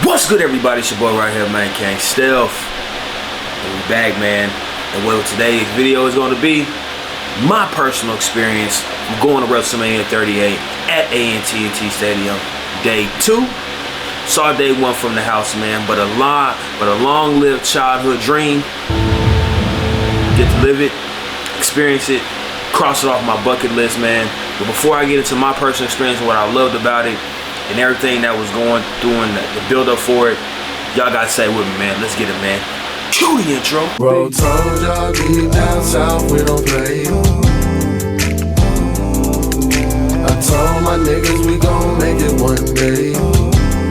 What's good, everybody? It's your boy right here, man, KangSteph. And we back, man. And what today's video is going to be, my personal experience from going to WrestleMania 38 at AT&T Stadium, day 2. Saw day 1 from the house, man, but a long-lived childhood dream. Get to live it, experience it, cross it off my bucket list, man. But before I get into my personal experience and what I loved about it, and everything that was going through and the build up for it, y'all gotta say with me, man. Let's get it, man. Cue the intro. Bro told y'all deep down south we don't play. I told my niggas we gon' make it one day.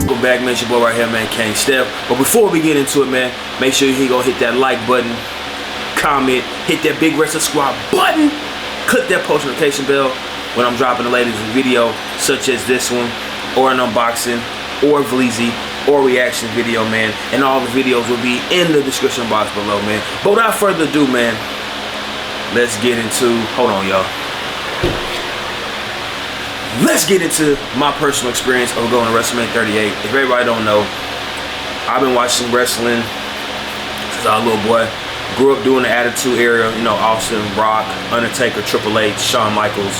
Welcome back, man. It's your boy right here, man, KangSteph. But before we get into it, man, make sure you go hit that like button, comment, hit that big wrestling squad button, click that post notification bell when I'm dropping the latest video, such as this one, or an unboxing, or Vleezy, or reaction video, man. And all the videos will be in the description box below, man. But without further ado, man, let's get into, hold on, y'all. Let's get into my personal experience of going to WrestleMania 38. If everybody don't know, I've been watching wrestling since I was a little boy. Grew up doing the Attitude Era, you know, Austin, Brock, Undertaker, Triple H, Shawn Michaels,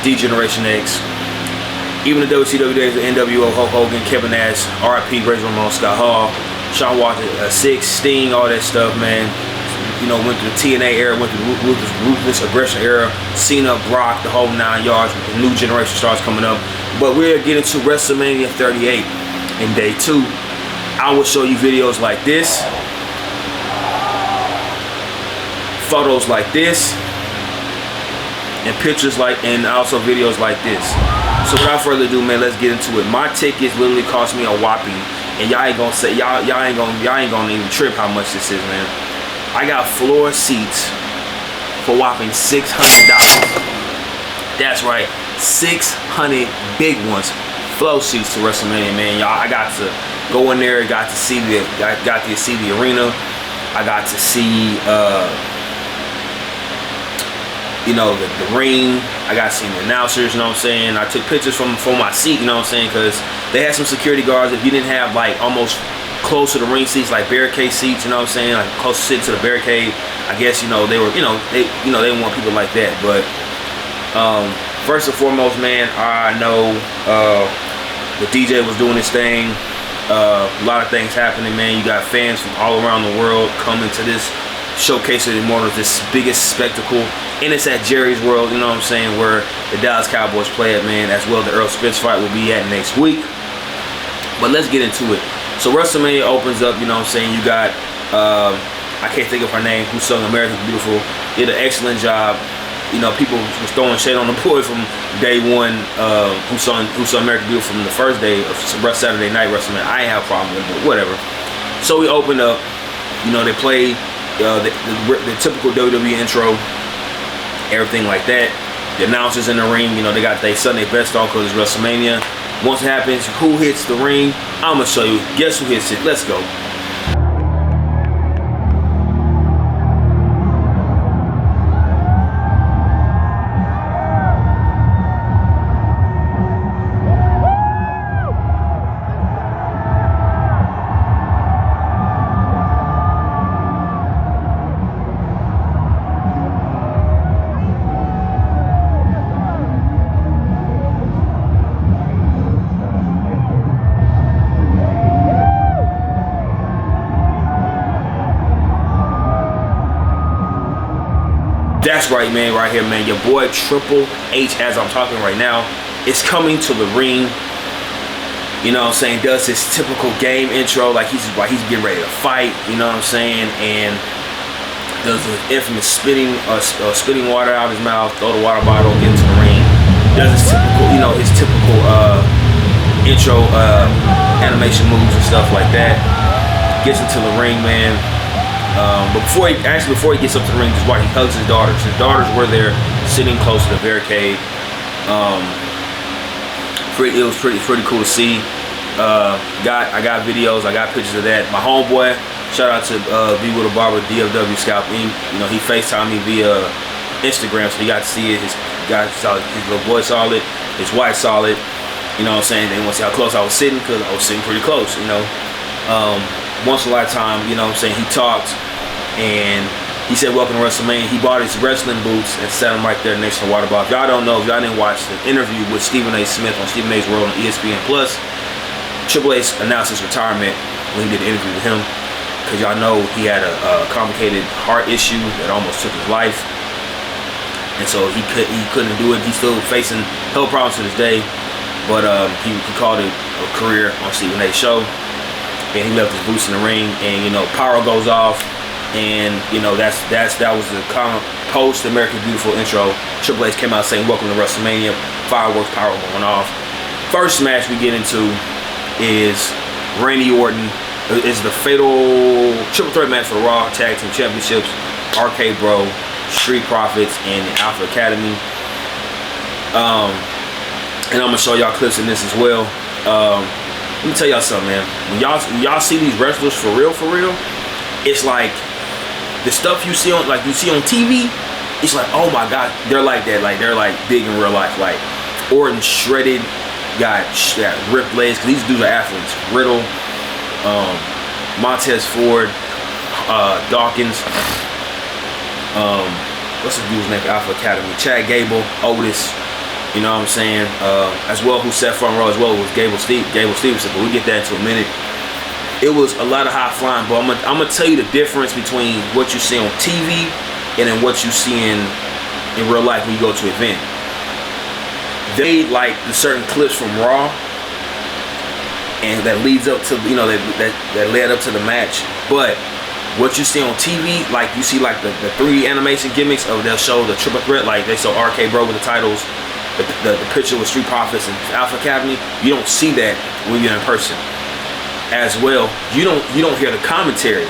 D-Generation X. Even the WCW days of NWO, Hulk Hogan, Kevin Nash, RIP, Razor Ramon, Scott Hall, Shawn Walker, Six, Sting, all that stuff, man. You know, went through the TNA era, went through the Ruthless Aggression era, Cena, Brock, the whole 9 yards, with the new generation stars coming up. But we're getting to WrestleMania 38 in day 2. I will show you videos like this, photos like this, and pictures like, and also videos like this. So without further ado, man, let's get into it. My tickets literally cost me a whopping, and y'all ain't gonna say, y'all ain't gonna even trip how much this is, man. I got floor seats for whopping $600. That's right, 600 big ones, floor seats to WrestleMania, man. Y'all, I got to go in there, got to see the arena. I got to see you know, the ring. I got to see the announcers, you know what I'm saying? I took pictures from my seat, you know what I'm saying? Because they had some security guards. If you didn't have, like, almost close to the ring seats, like barricade seats, you know what I'm saying? Like, close to sit to the barricade, I guess, you know, they were, they didn't want people like that. But, first and foremost, man, I know the DJ was doing his thing. A lot of things happening, man. You got fans from all around the world coming to this showcase of Immortals, this biggest spectacle, and it's at Jerry's World, you know what I'm saying, where the Dallas Cowboys play it, man, as well the Earl Spence fight will be at next week. But let's get into it. So WrestleMania opens up, you know what I'm saying, you got, I can't think of her name, who sung American Beautiful, did an excellent job. You know, people was throwing shade on the boy from day 1, who sung American Beautiful from the first day of Saturday night WrestleMania. I ain't have a problem with it, but whatever. So we opened up, you know, they played the typical WWE intro, everything like that. The announcers in the ring, you know, they got their Sunday best on because it's WrestleMania. Once it happens, who hits the ring? I'm gonna show you. Guess who hits it? Let's go. That's right, man, right here, man. Your boy Triple H, as I'm talking right now, is coming to the ring. You know what I'm saying? Does his typical game intro, like he's getting ready to fight. You know what I'm saying? And does the infamous spitting water out of his mouth, throw the water bottle into the ring. Does his typical, you know, his typical intro animation moves and stuff like that. Gets into the ring, man. But before he gets up to the ring, just watch, he hugs his daughters. His daughters were there, sitting close to the barricade. It was pretty cool to see. I got videos, I got pictures of that. My homeboy, shout out to Be With A Barber, DFW Scalp Inc. You know, he FaceTimed me via Instagram, so he got to see it. His little boy saw it, his wife saw it. You know what I'm saying? They want to see how close I was sitting, because I was sitting pretty close, you know. Once in a lifetime, you know what I'm saying, he talked and he said welcome to WrestleMania. He bought his wrestling boots and set them right there next to the water bottle. If y'all don't know, if y'all didn't watch the interview with Stephen A. Smith on Stephen A's World on ESPN Plus, Triple H announced his retirement when he did the interview with him, because y'all know he had a complicated heart issue that almost took his life, and so he couldn't do it. He's still facing health problems to this day, but he called it a career on Stephen A's show. And he left his boots in the ring, and you know, pyro goes off, and you know, that was the post American Beautiful intro. Triple H came out saying welcome to WrestleMania, fireworks, pyro going off. First match we get into is Randy Orton. Is the fatal triple threat match for the Raw Tag Team Championships. RK-Bro, Street Profits, and the Alpha Academy. And I'm gonna show y'all clips in this as well. Let me tell y'all something, man. When y'all see these wrestlers for real, it's like the stuff you see on TV. It's like, oh my God, they're like that. Like they're like big in real life. Like Orton shredded, got ripped legs, because these dudes are athletes. Riddle, Montez Ford, Dawkins. What's the dude's name? Alpha Academy. Chad Gable, Otis. You know what I'm saying? As well, who sat front row as well was Gable Stevenson, but we get that into a minute. It was a lot of high flying, but I'm gonna tell you the difference between what you see on TV and then what you see in real life when you go to an event. They like the certain clips from Raw, and that leads up to, you know, that led up to the match. But what you see on TV, like you see like the 3D animation gimmicks of, they'll show the triple threat, like they show RK-Bro with the titles. The picture with Street Profits and Alpha Academy, you don't see that when you're in person. As well, you don't hear the commentary.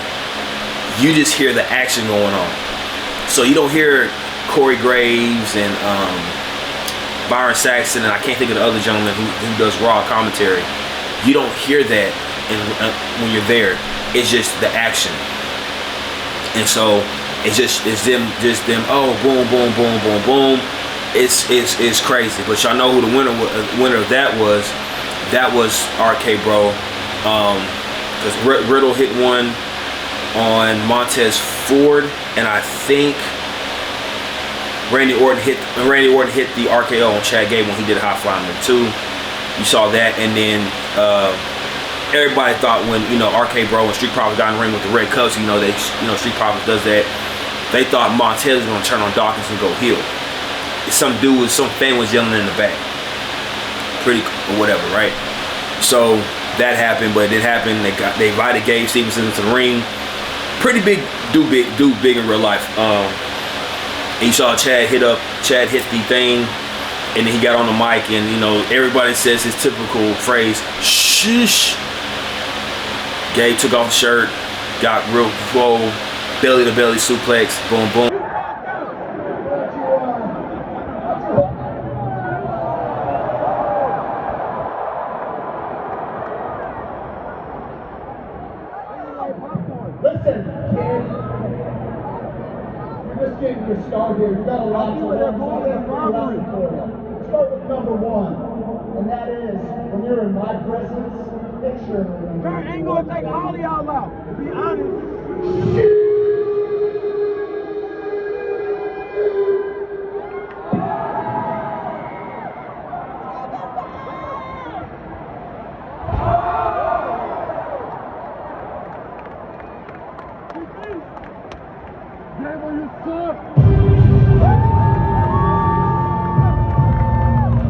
You just hear the action going on. So you don't hear Corey Graves and Byron Saxton, and I can't think of the other gentleman who does Raw commentary. You don't hear that when you're there. It's just the action, and so it's them. Oh, boom, boom, boom, boom, boom. It's crazy, but y'all know who the winner of that was. That was RK-Bro, because Riddle hit one on Montez Ford, and I think Randy Orton hit the RKO on Chad Gable when he did a high flying number 2. You saw that, and then everybody thought when, you know, RK-Bro and Street Profits got in the ring with the red cups, you know, Street Profits does that. They thought Montez was gonna turn on Dawkins and go heel. Some fan was yelling in the back, pretty or whatever, right? So that happened, but it didn't happen. They invited Gabe Stevenson into the ring. Pretty big dude, big in real life. And you saw Chad hit the thing, and then he got on the mic, and you know, everybody says his typical phrase, "Shush." Gabe took off the shirt, got real swole, belly to belly suplex, boom, boom. Listen, kid. We're just getting your start here. You got a lot to learn. Start with number 1, and that is when you're in my presence, picture. Kurt ain't gonna take all of y'all out. To be honest.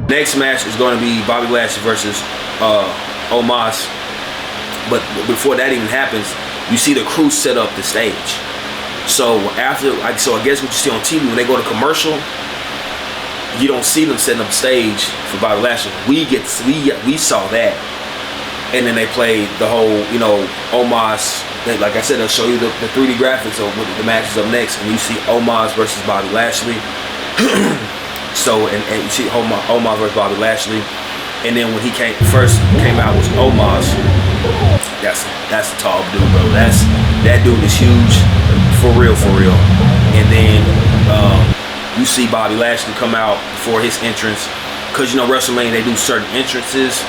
Next match is going to be Bobby Lashley versus Omos. But before that even happens, you see the crew set up the stage. So I guess what you see on TV when they go to commercial, you don't see them setting up the stage for Bobby Lashley. We saw that, and then they played the whole, you know, Omos. Like I said, they'll show you the 3D graphics of what the match is up next, and you see Omos versus Bobby Lashley. So and you see Omos versus Bobby Lashley, and then when he first came out was Omos. That's a tall dude, bro. That dude is huge, for real. And then you see Bobby Lashley come out before his entrance, because you know WrestleMania they do certain entrances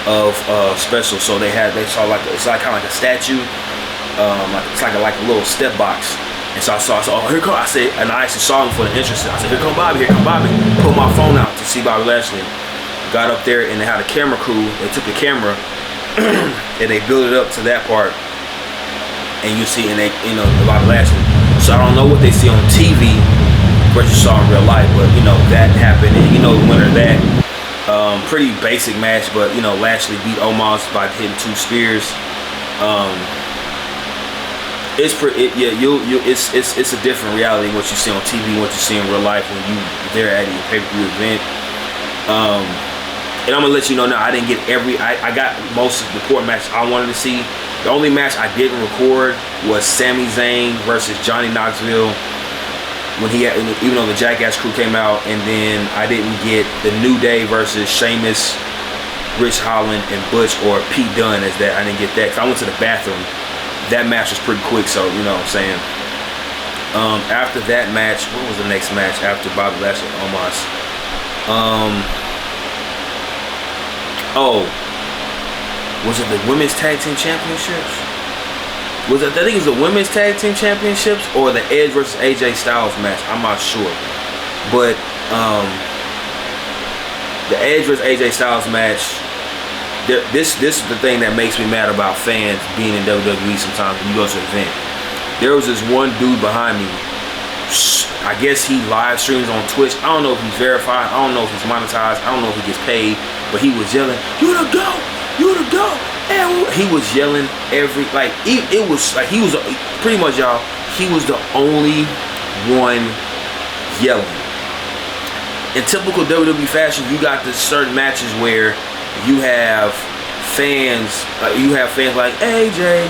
of special. So they saw like it's like kind of like a statue, it's like a little step box. And so I saw, oh, here come, I said, and I actually saw him for the entrance. I said, here come Bobby, here come Bobby. Pulled my phone out to see Bobby Lashley. Got up there and they had a camera crew. They took the camera and they built it up to that part. And you see, and they, you know, Bobby Lashley. So I don't know what they see on TV versus saw in real life, but you know, that happened. And you know the winner of that. Pretty basic match, but you know, Lashly beat Omos by hitting 2 spears. It's it's a different reality what you see on TV, what you see in real life when you there at a pay-per-view event. And I'm gonna let you know now, I didn't get I got most of the important matches I wanted to see. The only match I didn't record was Sami Zayn versus Johnny Knoxville when he had, even though the Jackass crew came out, and then I didn't get the New Day versus Sheamus, Rich Holland, and Butch or Pete Dunne as that. I didn't get that because I went to the bathroom. That match was pretty quick, so you know what I'm saying. After that match, what was the next match after Bobby Lashley and Omos? Oh, was it the Women's Tag Team Championships? Was it? I think it was the Women's Tag Team Championships or the Edge versus AJ Styles match. I'm not sure, but the Edge versus AJ Styles match. This is the thing that makes me mad about fans being in WWE sometimes when you go to an event. There was this one dude behind me. I guess he live streams on Twitch. I don't know if he's verified. I don't know if he's monetized. I don't know if he gets paid. But he was yelling, "You the GOAT! You the GOAT!" And he was yelling it was like he was pretty much, y'all. He was the only one yelling. In typical WWE fashion, you got this certain matches where you have fans like AJ,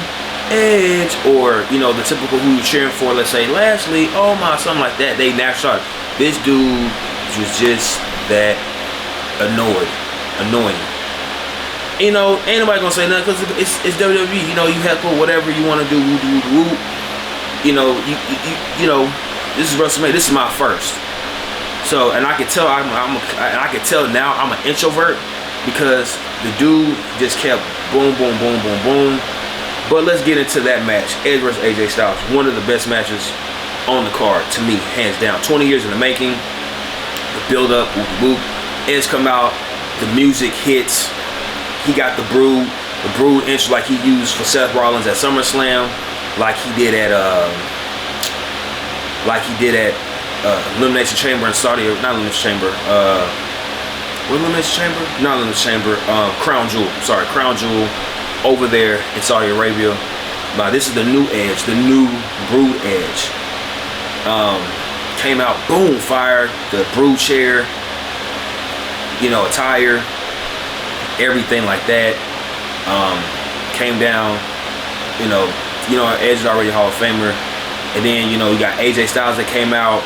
Edge, or you know the typical who you're cheering for. Let's say Lashly, Omos, something like that. They naturally start. This dude was just that annoying. You know, ain't nobody gonna say nothing because it's WWE. You know, you heckle whatever you want to do. Woo. You know, you know, this is WrestleMania. This is my first. So, and I can tell I can tell now I'm an introvert. Because the dude just kept boom. But let's get into that match. Edge versus AJ Styles. One of the best matches on the card to me, hands down. 20 years in the making. The build up, whoop. Edge come out. The music hits. He got the brood intro like he used for Seth Rollins at SummerSlam, like he did at Elimination Chamber in Saudi, not Elimination Chamber. Elimination Chamber? Not Elimination Chamber. Crown Jewel over there in Saudi Arabia. Now this is the new Edge, the new Brood Edge. Came out, boom, fired the Brood chair, you know, attire, everything like that. Came down, you know, Edge is already a Hall of Famer. And then, you know, you got AJ Styles that came out.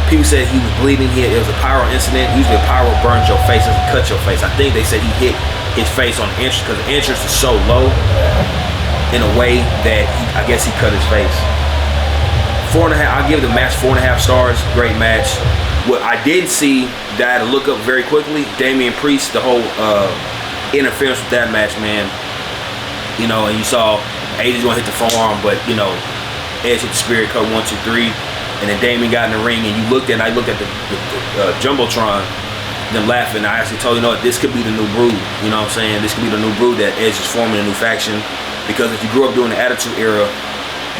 People said he was bleeding. It was a pyro incident. Usually a pyro burns your face, doesn't cut your face. I think they said he hit his face on the entrance because the entrance is so low in a way that I guess he cut his face. 4.5. I'll give the match 4.5 stars. Great match. What I did see that I had to look up very quickly, Damian Priest, the whole interference with that match, man. You know, and you saw AJ's gonna hit the forearm, but you know, Edge hit the spirit cut 1, 2, 3. And then Damien got in the ring, and I looked at the Jumbotron, them laughing. I actually told you know what, this could be the new Brood. You know what I'm saying? This could be the new Brood that Edge is forming a new faction. Because if you grew up during the Attitude Era,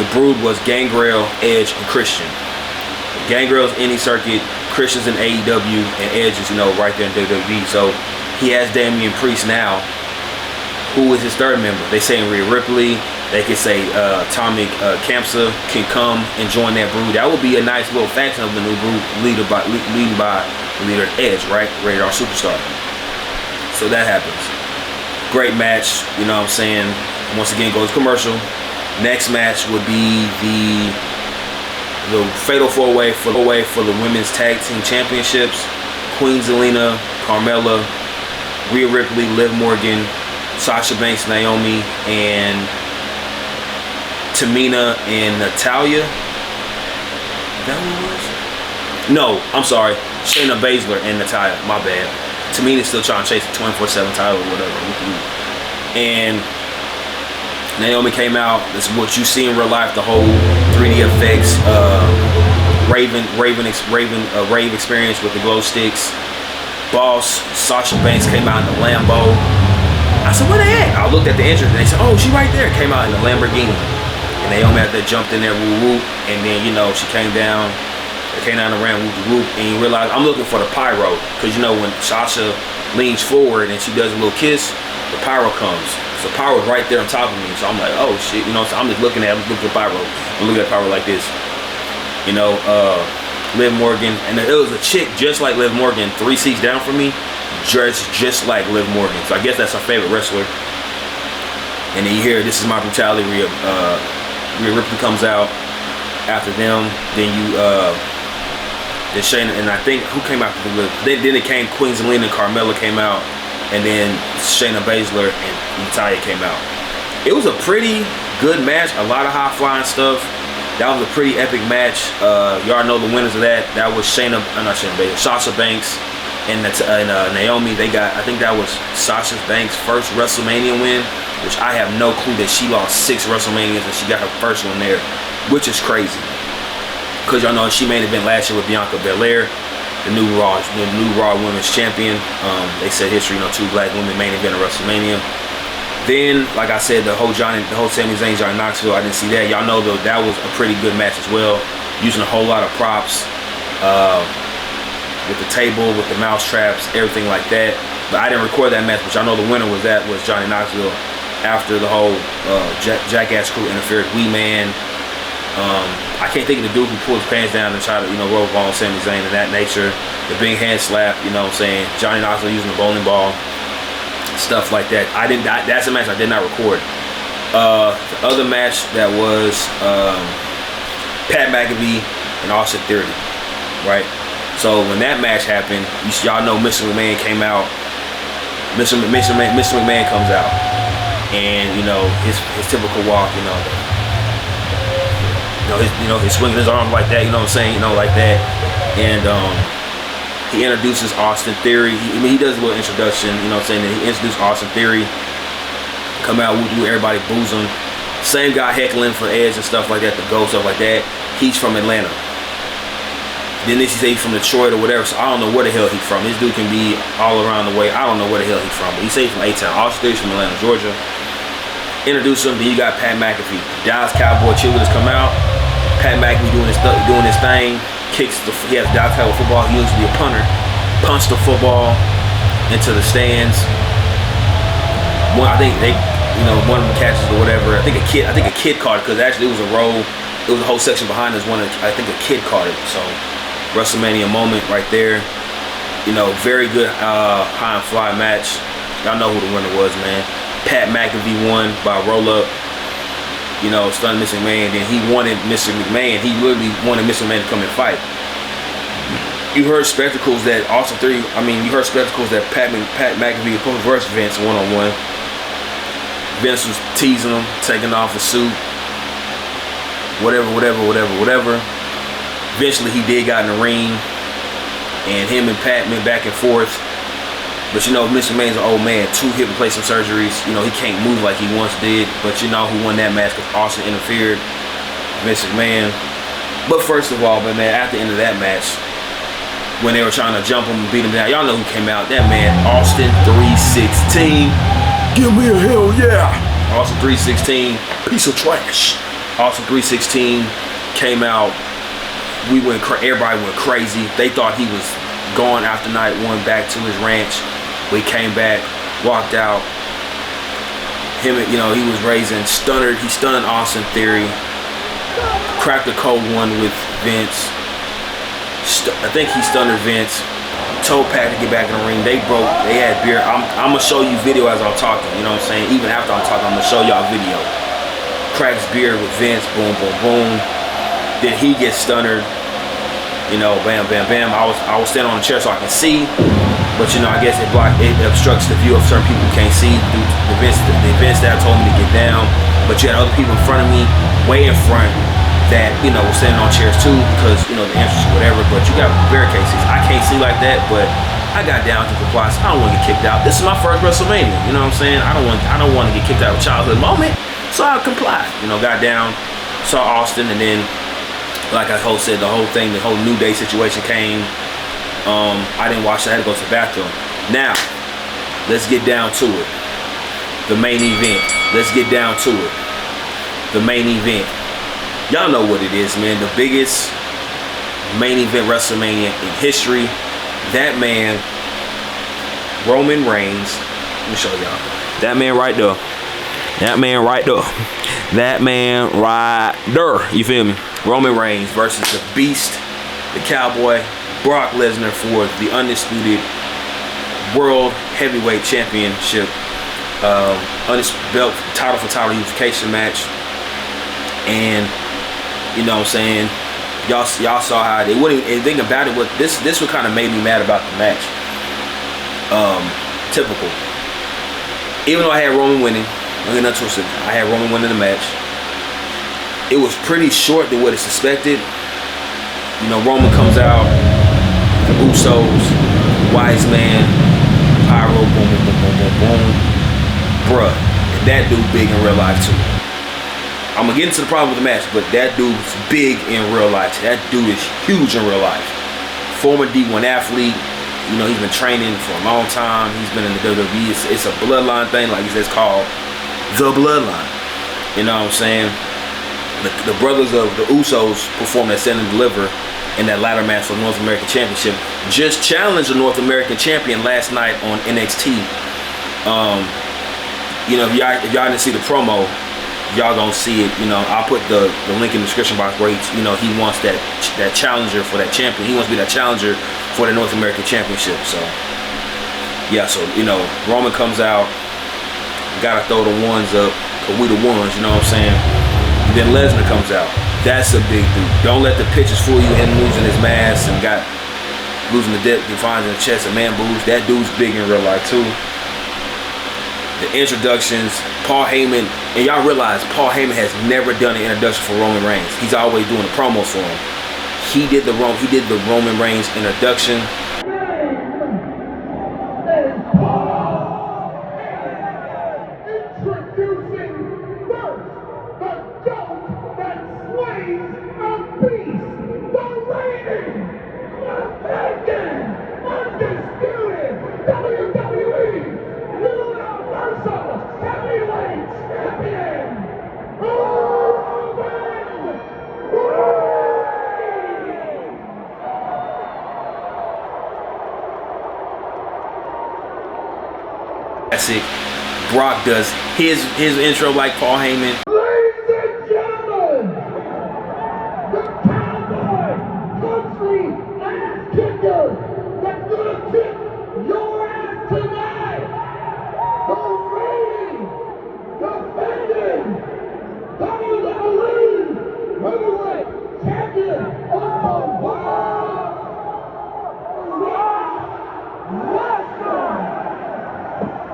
the Brood was Gangrel, Edge, and Christian. Gangrel's indie circuit, Christian's in AEW, and Edge is, you know, right there in WWE. So he has Damian Priest now. Who is his third member? They saying Rhea Ripley. They could say Tommy Kamsa can come and join that Brood. That would be a nice little faction of the new Brood, leading by leader Edge, right? Rated R Superstar. So that happens. Great match, you know what I'm saying? Once again, goes commercial. Next match would be the Fatal 4-Way for the Women's Tag Team Championships. Queen Zelina, Carmella, Rhea Ripley, Liv Morgan, Sasha Banks, Naomi, and Tamina and Natalya. Is that what it was? No, I'm sorry. Shayna Basler and Natalya. My bad. Tamina's still trying to chase the 24/7 title or whatever. And Naomi came out. This is what you see in real life, the whole 3D effects, rave experience with the glow sticks. Boss, Sasha Banks came out in the Lambo. I said, where they at? I looked at the entrance and they said, oh, she right there. Came out in the Lamborghini. And Naomi out there jumped in there, woo woo. And then, you know, she came down. They came down and ran whoop whoop. And you realize I'm looking for the pyro. Because, you know, when Sasha leans forward and she does a little kiss, the pyro comes. So pyro's right there on top of me. So I'm like, oh shit, you know, so I'm just looking at the pyro. I'm looking at pyro like this. You know, Liv Morgan, and it was a chick just like Liv Morgan, 3 seats down from me, dressed just like Liv Morgan. So I guess that's our favorite wrestler. And then you hear, this is my brutality. Rhea Ripley comes out after them. Then you, then Shayna, and I think who came after the Liv? Then it came Queen Zelina and Carmella came out, and then Shayna Basler and Natalya came out. It was a pretty good match, a lot of high flying stuff. That was a pretty epic match. Y'all know the winners of that. That was Sasha Banks and Naomi. They got, I think that was Sasha Banks' first WrestleMania win, which I have no clue that she lost 6 WrestleManias and she got her first one there, which is crazy. Because y'all know she main event last year with Bianca Belair, the new Raw Women's Champion. They said history, you know, 2 black women main event of WrestleMania. Then, like I said, the whole Sami Zayn, Johnny Knoxville, I didn't see that. Y'all know though that was a pretty good match as well, using a whole lot of props with the table, with the mouse traps, everything like that. But I didn't record that match, but y'all know the winner was Johnny Knoxville after the whole Jackass crew interfered. Wee Man, I can't think of the dude who pulled his pants down and tried to, you know, roll ball on Sami Zayn and that nature. The big hand slap, you know what I'm saying? Johnny Knoxville using the bowling ball. Stuff like that. That's a match I did not record. The other match that was Pat McAfee and Austin Theory, right? So when that match happened, y'all know Mr. McMahon came out. Mr. McMahon comes out, and you know his typical walk, he's swinging his arms like that, you know what I'm saying, like that, and he introduces Austin Theory. He does a little introduction, you know what I'm saying. He introduced Austin Theory. Come out, everybody boos him. Same guy heckling for Edge and stuff like that, the GOAT, stuff like that. He's from Atlanta. Then he say he's from Detroit or whatever, so I don't know where the hell he's from. This dude can be all around the way. I don't know where the hell he's from, but he say he's from A-Town. Austin Theory's from Atlanta, Georgia. Introduce him, then you got Pat McAfee. Dallas Cowboy cheerleaders come out. Pat McAfee doing his thing. He has Dallas Cowboy football. He used to be a punter. Punched the football into the stands. I think one of the catches or whatever. I think a kid caught it, because actually it was a row. It was a whole section behind us. I think a kid caught it. So WrestleMania moment right there. Very good high and fly match. Y'all know who the winner was, man. Pat McAfee won by roll up. Stunned Mr. McMahon. Then he wanted Mr. McMahon. He literally wanted Mr. McMahon to come and fight. You heard spectacles that Austin Theory. You heard spectacles that Pat McAfee opposed versus Vince one-on-one. Vince was teasing him, taking off his suit, whatever. Eventually, he did got in the ring, and him and Pat went back and forth. But Mr. McMahon's an old man, 2 hip replacement surgeries. He can't move like he once did. But you know who won that match? Because Austin interfered, Mr. McMahon. But first of all, man, at the end of that match, when they were trying to jump him and beat him down, y'all know who came out. That man, Austin 316. Give me a hell yeah. Austin 316, piece of trash. Austin 316 came out. Everybody went crazy. They thought he was gone after night 1 back to his ranch. We came back, walked out. He was raising stunner. He stunned Austin Theory. Cracked a cold one with Vince. I think he stunned Vince. Told Pat to get back in the ring. They broke. They had beer. I'm gonna show you video as I'm talking. You know what I'm saying? Even after I'm talking, I'm gonna show y'all video. Cracks beer with Vince. Boom, boom, boom. Then he gets stunnered. Bam, bam, bam. I was standing on the chair so I can see. But I guess it obstructs the view of certain people who can't see. The event staff told me to get down, but you had other people in front of me, way in front, that were standing on chairs too, because the entrance or whatever. But you got barricades. I can't see like that, but I got down to comply. I don't want to get kicked out. This is my first WrestleMania. You know what I'm saying? I don't want to get kicked out of a childhood moment. So I complied. You know, got down, saw Austin, and then, like I said, the whole thing, the whole New Day situation came. I didn't watch it. I had to go to the bathroom. Now, let's get down to it. The main event. Let's get down to it. The main event. Y'all know what it is, man. The biggest main event WrestleMania in history. That man, Roman Reigns. Let me show y'all. That man right there. That man right there. That man right there. You feel me? Roman Reigns versus the Beast, the Cowboy, Brock Lesnar for the undisputed World Heavyweight Championship. Belt title for title unification match. And you know what I'm saying? Y'all saw how they wouldn't. And think about it. What this what kind of made me mad about the match. Typical. Even though I had Roman winning, I had Roman winning the match. It was pretty short than what is suspected. You know, Roman comes out, the Usos, Wise Man, Pyro, boom, boom, boom, boom, boom, boom. Bruh, that dude big in real life too. I'm gonna get into the problem with the match, but that dude's big in real life. That dude is huge in real life. Former D1 athlete, you know, he's been training for a long time. He's been in the WWE. It's a bloodline thing, like it's called the bloodline. You know what I'm saying? The brothers of the Usos performed that Stand and Deliver in that ladder match for the North American Championship. Just challenged the North American Champion last night on NXT. You know, if y'all didn't see the promo, y'all gonna see it. You know, I'll put the link in the description box where he wants that challenger for that champion. He wants to be that challenger for the North American Championship. So yeah, so you know, Roman comes out, gotta throw the ones up, cause we the ones, you know what I'm saying? And then Lesnar comes out. That's a big dude. Don't let the pictures fool you. Him losing his mask and losing the depth, defines in the chest and man boobs. That dude's big in real life too. The introductions, Paul Heyman, and y'all realize Paul Heyman has never done an introduction for Roman Reigns. He's always doing the promos for him. He did the Roman Reigns introduction. Brock does his intro like Paul Heyman. Ladies and gentlemen, the Cowboy Country ass kicker that's gonna kick your ass tonight. The reigning, defending WWE Heavyweight Champion of the world, Lesnar.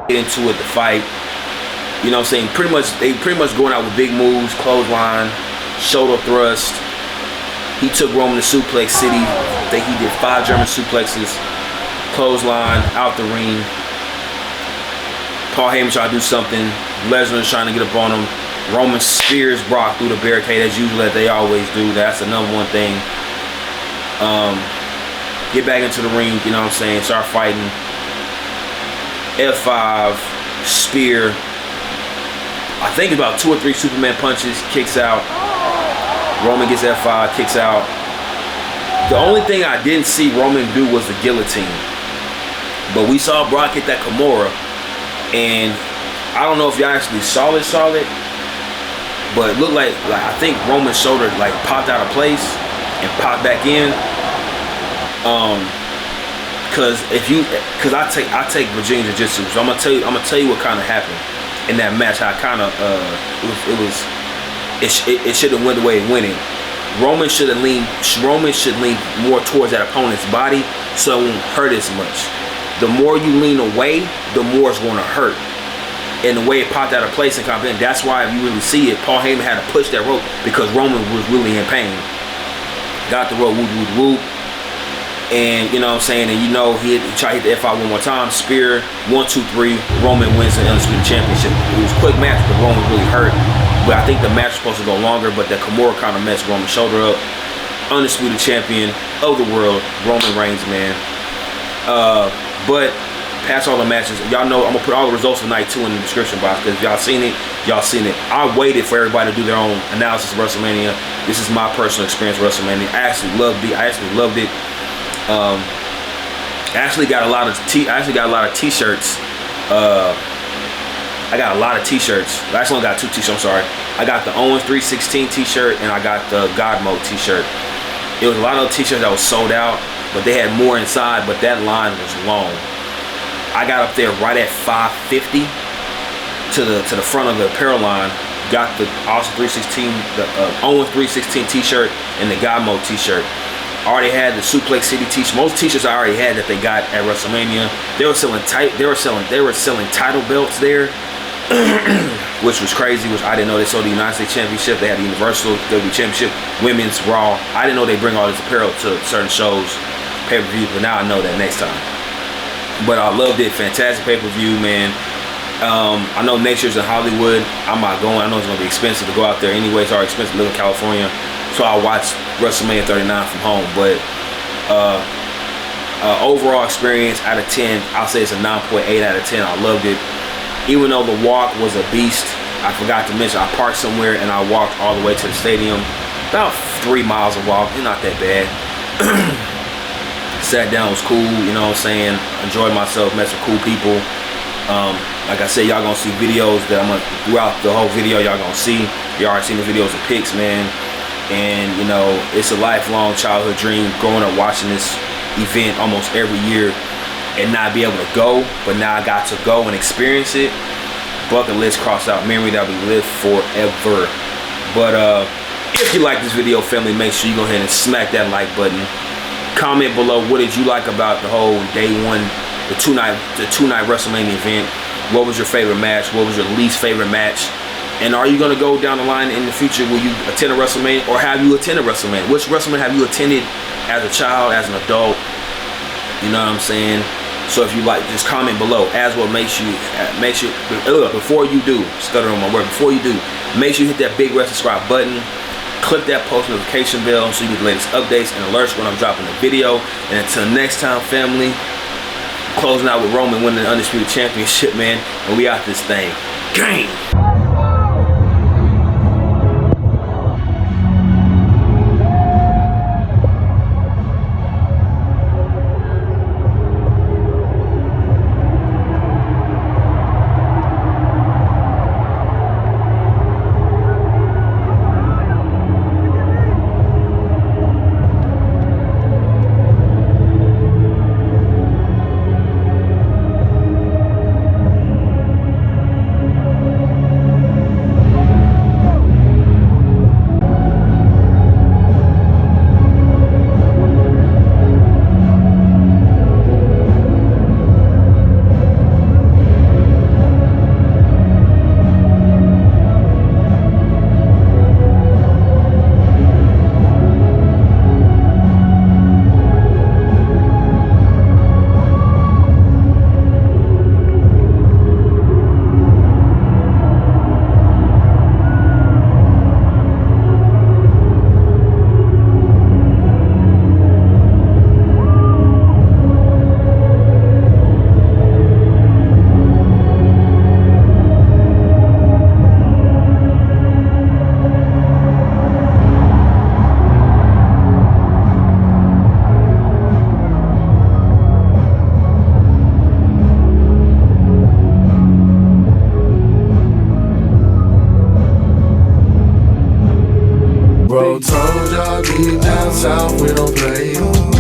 Get into it, the fight. You know what I'm saying? They pretty much going out with big moves, clothesline, shoulder thrust. He took Roman to Suplex City. I think he did 5 German suplexes, clothesline, out the ring. Paul Heyman trying to do something. Lesnar's trying to get up on him. Roman spears Brock through the barricade as usual, that they always do. That's the number one thing. Get back into the ring, you know what I'm saying? Start fighting. F5, spear. I think about 2 or 3 Superman punches, kicks out. Roman gets F5, kicks out. The only thing I didn't see Roman do was the guillotine. But we saw Brock hit that Kimura. And I don't know if y'all actually saw it. But it looked like I think Roman's shoulder like popped out of place and popped back in. Cause I take Virginia Jiu-Jitsu, so I'm gonna tell you what kind of happened in that match. How kind of it should have went the way it went in. Roman should lean more towards that opponent's body, so it won't hurt as much. The more you lean away, the more it's going to hurt. And the way it popped out of place and confident, that's why if you really see it, Paul Heyman had to push that rope because Roman was really in pain. Got the rope, whoop, whoop, whoop. And you know what I'm saying, and you know he tried to hit the F5 one more time, spear, 1, 2, 3, Roman wins the Undisputed Championship. It was a quick match because Roman really hurt, but I think the match was supposed to go longer, but the Kimura kind of messed Roman's shoulder up. Undisputed champion of the world, Roman Reigns, man. But past all the matches, y'all know I'm gonna put all the results of night 2 in the description box, because if y'all seen it, y'all seen it. I waited for everybody to do their own analysis of WrestleMania. This is my personal experience with WrestleMania. I actually loved it. I actually got a lot of t-shirts. I got a lot of t-shirts. I actually only got 2 t-shirts, I'm sorry. I got the Owens 316 t-shirt and I got the God Mode t-shirt. It was a lot of t-shirts that was sold out, but they had more inside, but that line was long. I got up there right at 550 to the front of the apparel line. Got the Austin 316, the Owens 316 t-shirt and the God Mode t-shirt. I already had the Suplex City t-shirt. Most t-shirts I already had that they got at WrestleMania. They were selling title belts there, which was crazy. Which I didn't know they sold the United States Championship. They had the Universal WWE Championship, Women's, Raw. I didn't know they bring all this apparel to certain shows, pay-per-view. But now I know that next time. But I loved it. Fantastic pay-per-view, man. I know next year's in Hollywood. I'm not going. I know it's gonna be expensive to go out there anyway. It's already expensive to live in California. So I'll watch WrestleMania 39 from home. But overall experience out of 10, I'll say it's a 9.8 out of 10. I loved it. Even though the walk was a beast, I forgot to mention I parked somewhere and I walked all the way to the stadium. About 3 miles of walk. It's not that bad. Sat down, was cool, you know what I'm saying? Enjoyed myself, met some cool people. Like I said, y'all gonna see videos that I'm gonna, throughout the whole video, y'all gonna see. Y'all already seen the videos and pics, man. And you know, it's a lifelong childhood dream growing up watching this event almost every year and not be able to go, but now I got to go and experience it. Bucket list crossed out, memory that we live forever. But if you like this video, family, make sure you go ahead and smack that like button. Comment below, what did you like about the whole day one, the two night WrestleMania event? What was your favorite match? What was your least favorite match? And are you going to go down the line in the future? Will you attend a WrestleMania, or have you attended WrestleMania? Which WrestleMania have you attended as a child, as an adult? You know what I'm saying? So if you like, just comment below. As well, make sure before you do, stutter on my word, before you do, make sure you hit that big red subscribe button. Click that post notification bell so you get the latest updates and alerts when I'm dropping a video. And until next time, family, closing out with Roman winning the Undisputed Championship, man. And we out this thing. Gang! Bro told y'all deep down south we don't play.